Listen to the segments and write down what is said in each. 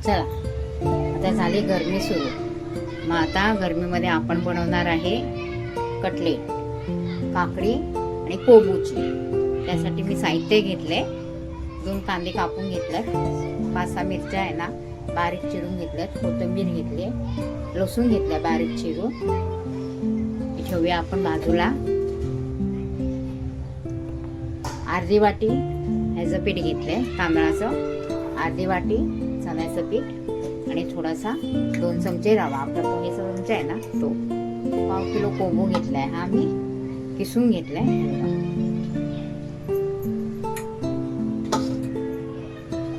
चला आता झाली गरमी सुरू. मग आता गरमीमध्ये आपण बनवणार आहे कटलेट, काकडी आणि कोबूची. त्यासाठी मी साहित्य घेतले, 2 कांदे कापून घेतलेत, 5-6 मिरच्या आहे ना बारीक चिरून घेतल्यात, कोथिंबीर घेतली, लसूण घेतला बारीक चिरून. ठेवूया आपण बाजूला. अर्धी वाटी ह्याचं पीठ घेतलंय तांदळाचं, अर्धी वाटी चण्याचं पीठ आणि थोडासा 2 चमचे रवा, आपला पोहेचा चमचा आहे ना तो. 1/2 किलो कोबू घेतलाय, हा मी किसून घेतलाय.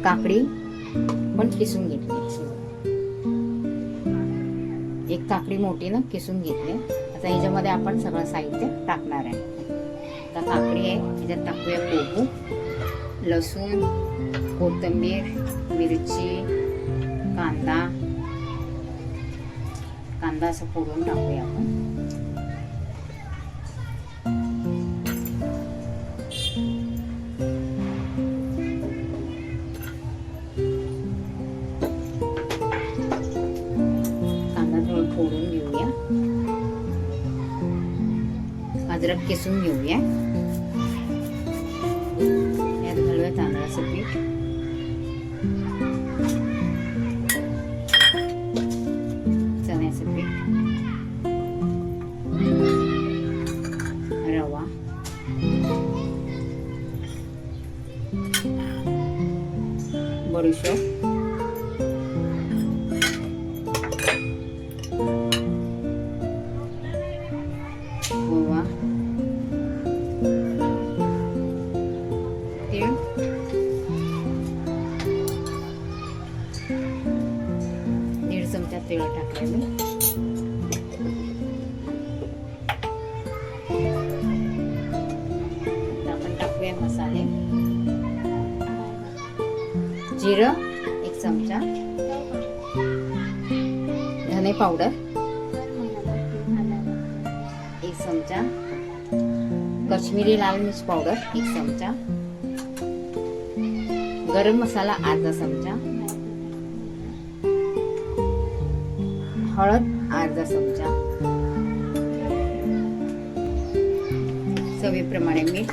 काकडी पण किसून घेतली, 1 काकडी मोठी ना किसून घेतली. आता ह्याच्यामध्ये आपण सगळं साहित्य टाकणार आहे. आता काकडी आहे, ह्याच्यात टाकूया कोबू, लसूण, कोथिंबीर, मिरची, कांदा असं फोडून टाकूया आपण. कांदा थोडं फोडून घेऊया. अद्रक किसून घेऊया. यात घालूया तांदळाचं पीठ, चण्याचं पीठ, रवा, बडीशेप, ओवा, तीळ, 1.5 चमचा तीळ टाकले मी. आपण टाकूया मसाले. जिरं 1 चमचा, धने पावडर 1 चमचा, काश्मीरी लाल मिर्च पावडर 1 चमचा, गरम मसाला अर्धा चमचा, हळद अर्धा चमचा, चवीप्रमाणे मीठ,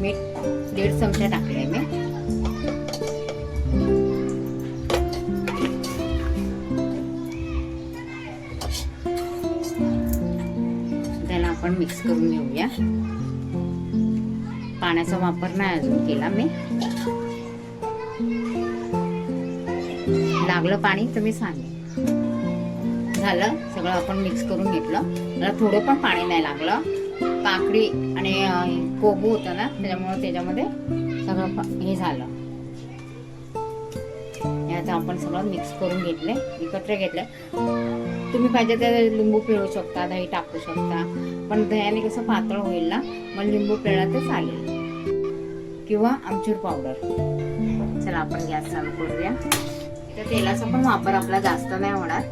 मीठ 1.5 चमचा टाकले मी. त्याला आपण मिक्स करून घेऊया. पाण्याचा वापर नाही अजून केला मी. लागलं पाणी तर मी सांगेन. झालं सगळं आपण मिक्स करून घेतलं. मला थोडं पण पाणी नाही लागलं. काकडी आणि कोबू होतं ना त्याच्यामुळे त्याच्यामध्ये सगळं हे झालं. याचं आपण सगळं मिक्स करून घेतले, एकत्र घेतले. तुम्ही पाहिजे तर लिंबू पिळू शकता, दही टाकू शकता, पण दह्याने कसं पातळ होईल ना, मग लिंबू पिळला तर चालेल, किंवा आमचूर पावडर. चला आपण गॅस चालू करूया. तर तेलाचा पण वापर आपला जास्त नाही होणार.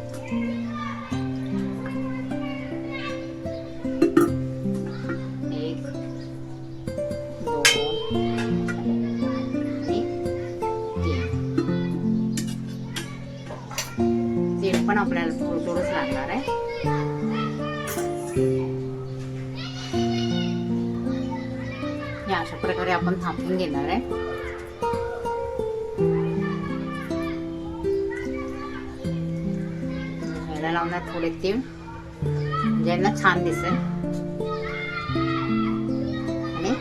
तेल पण आपल्याला थोडं थोडंच लागणार आहे. हे अशा प्रकारे आपण थापून घेणार आहे. ह्याला लावणार थोडे तीळ, ज्यांना छान दिसेल, आणि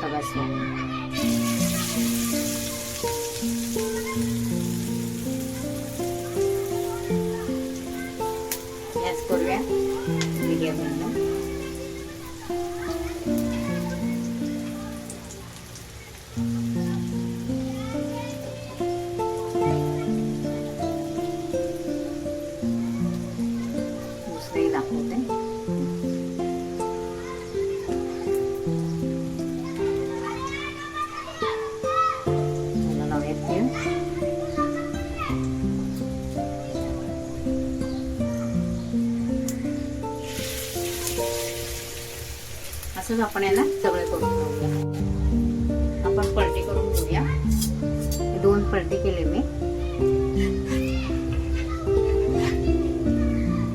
तवास गॅस करूया मीडियम बनवून. दुसरी दाखवते. असंच आपण याला सगळे करून घेऊया. पलटी केले मी.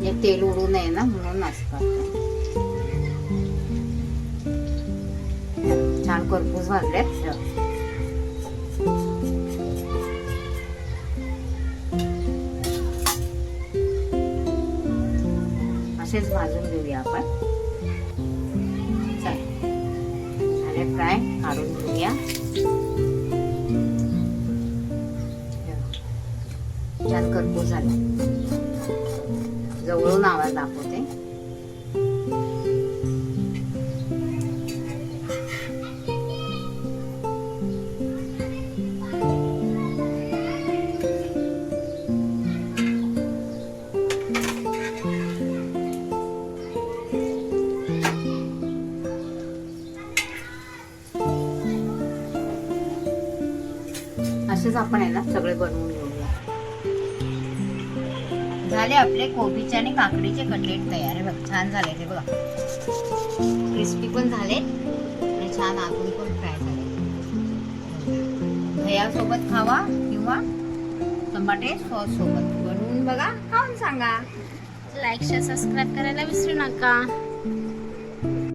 हे तेल उडू नये ना म्हणून असं करते. छान करपूस भाजल्यात. असेच भाजून घेऊया आपण. झाले फ्राय, काढून घेऊया. छान करपूस झाला. जवळून आवाज दाखवते. असेच आपण आहे ना सगळे बनवून घेऊया. झाले आपले कोबीचे आणि काकडीचे कटलेट तयार आहे बघ. छान झाले ते बघा. क्रिस्पी पण झाले आणि छान आतून पण फ्राय झाले. दह्यासोबत खावा किंवा टमाटे सॉस सोबत बनवून बघा, खाऊन सांगा. लाईक शेअर सबस्क्राईब करायला विसरू नका.